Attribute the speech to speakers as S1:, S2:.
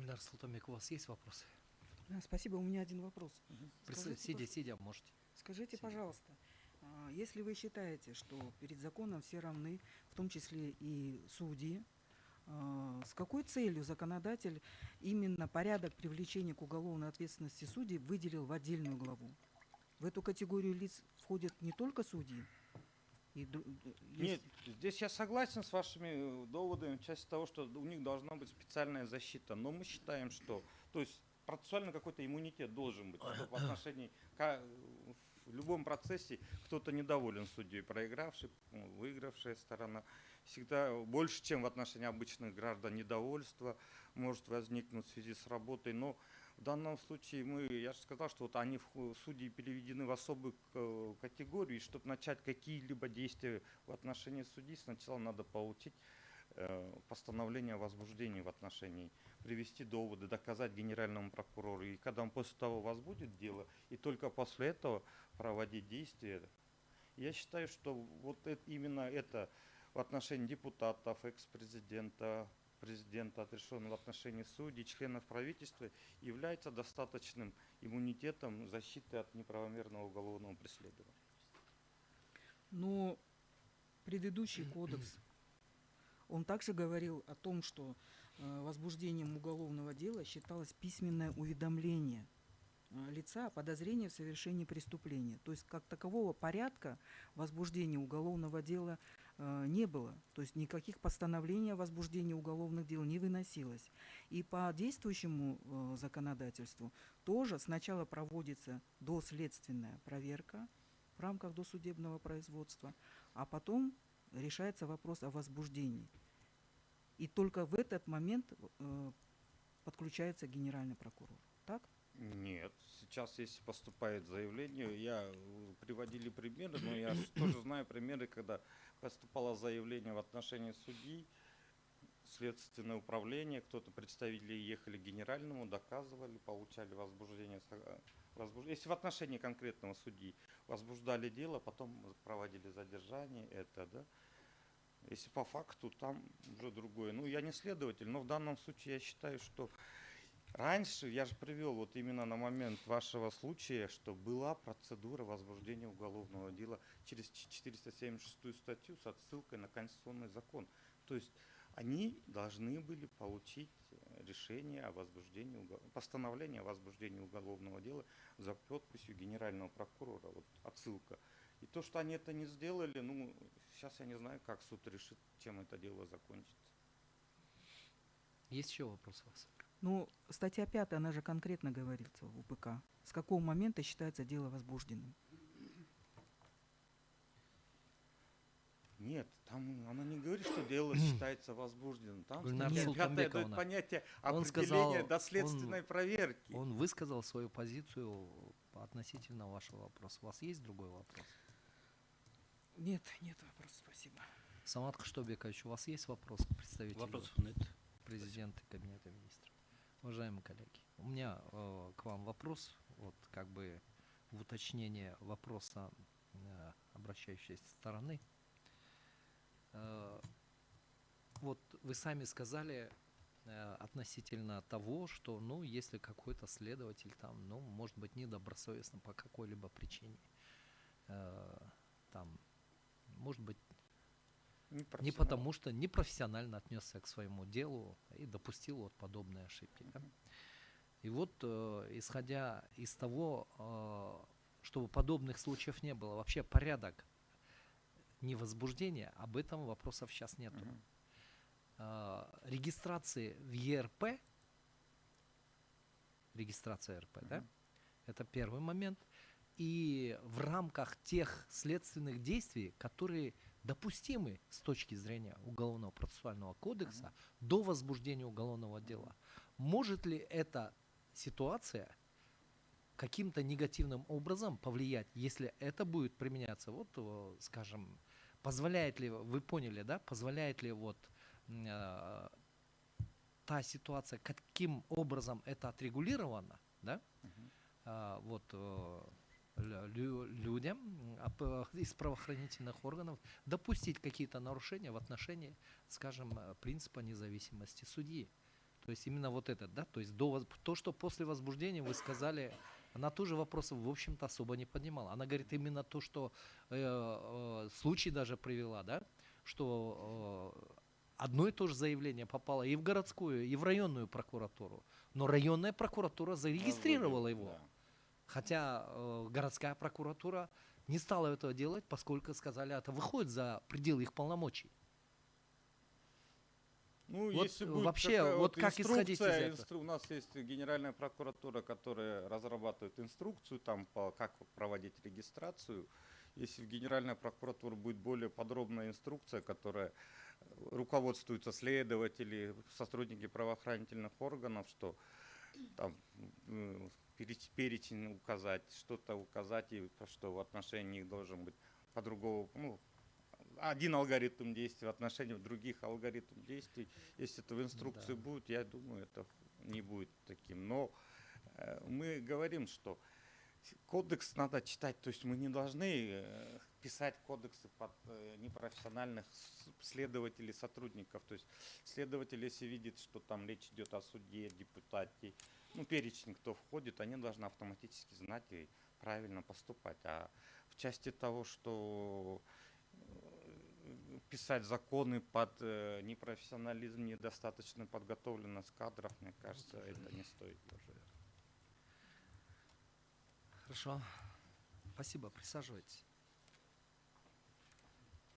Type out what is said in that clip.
S1: Гульнара Султанбек, у вас есть вопросы?
S2: Спасибо, у меня один вопрос.
S1: Сидя, можете.
S2: Скажите,
S1: Сидя.
S2: пожалуйста, если вы считаете, что перед законом все равны, в том числе и судьи, с какой целью законодатель именно порядок привлечения к уголовной ответственности судей выделил в отдельную главу? В эту категорию лиц входят не только судьи?
S3: Нет, здесь я согласен с вашими доводами в части того, что у них должна быть специальная защита. Но мы считаем, что, то есть процессуально какой-то иммунитет должен быть, чтобы в отношении, в любом процессе кто-то недоволен судьей, проигравший, выигравшая сторона. Всегда больше, чем в отношении обычных граждан, недовольство может возникнуть в связи с работой. Но в данном случае я же сказал, что вот они, судьи, переведены в особую категорию, и чтобы начать какие-либо действия в отношении судьи, сначала надо получить постановление о возбуждении в отношении, привести доводы, доказать генеральному прокурору. И когда он после того возбудит дело, и только после этого проводить действия. Я считаю, что вот именно это в отношении депутатов, экс-президента, президента, отрешенного в отношении судей, членов правительства, является достаточным иммунитетом защиты от неправомерного уголовного преследования.
S2: Но предыдущий кодекс, он также говорил о том, что возбуждением уголовного дела считалось письменное уведомление лица о подозрении в совершении преступления. То есть как такового порядка возбуждения уголовного дела не было. То есть никаких постановлений о возбуждении уголовных дел не выносилось. И по действующему законодательству тоже сначала проводится доследственная проверка в рамках досудебного производства, а потом решается вопрос о возбуждении. И только в этот момент подключается генеральный прокурор. Так?
S3: Нет, сейчас если поступает заявление, приводили примеры, но я тоже знаю примеры, когда поступало заявление в отношении судьи, следственное управление, кто-то представители ехали к генеральному, доказывали, получали возбуждение. Если в отношении конкретного судьи возбуждали дело, потом проводили задержание, да. Если по факту, там уже другое. Я не следователь, но в данном случае я считаю, что раньше, я же привел вот именно на момент вашего случая, что была процедура возбуждения уголовного дела через 476 статью с отсылкой на конституционный закон. То есть они должны были получить решение о возбуждении, постановление о возбуждении уголовного дела за подписью генерального прокурора. Вот отсылка. И то, что они это не сделали, сейчас я не знаю, как суд решит, чем это дело закончится.
S1: Есть еще вопросы у вас?
S2: Статья 5, она же конкретно говорится в УПК. С какого момента считается дело возбужденным?
S3: Нет, там она не говорит, что дело считается возбужденным. Там
S1: дает
S3: понятие определения доследственной проверки.
S1: Он высказал свою позицию относительно вашего вопроса. У вас есть другой вопрос?
S2: Нет вопросов, спасибо.
S1: Самат Кыштобекович, у вас есть вопрос к представителю
S4: Вопросов нет.
S1: Президента и Кабинета министров? Уважаемые коллеги, у меня к вам вопрос, вот как бы в уточнение вопроса обращающейся стороны. Вот вы сами сказали относительно того, что, если какой-то следователь там, может быть, недобросовестно по какой-либо причине, там, может быть, не потому что непрофессионально отнесся к своему делу и допустил вот подобные ошибки. Да? И вот, исходя из того, чтобы подобных случаев не было, вообще порядок невозбуждения, об этом вопросов сейчас нету. Регистрации в ЕРП, да? Это первый момент. И в рамках тех следственных действий, которые допустимы с точки зрения Уголовного процессуального кодекса до возбуждения уголовного дела, может ли эта ситуация каким-то негативным образом повлиять, если это будет применяться, вот, скажем, позволяет ли, вы поняли, да, позволяет ли вот та ситуация, каким образом это отрегулировано, да, вот людям из правоохранительных органов допустить какие-то нарушения в отношении, скажем, принципа независимости судьи. То есть именно вот это, да, то есть то, что после возбуждения вы сказали, она тоже вопросов, в общем-то, особо не поднимала. Она говорит именно то, что случай даже привела, да, что одно и то же заявление попало и в городскую, и в районную прокуратуру, но районная прокуратура зарегистрировала его.
S3: Да.
S1: Хотя городская прокуратура не стала этого делать, поскольку сказали, это выходит за пределы их полномочий.
S3: Ну,
S1: Вот
S3: если будет
S1: вообще,
S3: такая
S1: вот как исходить из этого?
S3: У нас есть Генеральная прокуратура, которая разрабатывает инструкцию, там, как проводить регистрацию. Если в Генеральной прокуратуре будет более подробная инструкция, которая руководствуются следователи, сотрудники правоохранительных органов, что там перечень указать, что-то указать, и что в отношении них должен быть по-другому, ну, один алгоритм действий в отношении других алгоритмов действий. Если это в инструкции
S1: Да.
S3: будет, я думаю, это не будет таким. Но мы говорим, что кодекс надо читать, то есть мы не должны писать кодексы под непрофессиональных следователей, сотрудников. То есть следователь, если видит, что там речь идет о суде, депутате, ну, перечень, кто входит, они должны автоматически знать и правильно поступать. А в части того, что писать законы под непрофессионализм, недостаточно подготовленность кадров, мне кажется, это не стоит даже.
S1: Хорошо. Спасибо, присаживайтесь.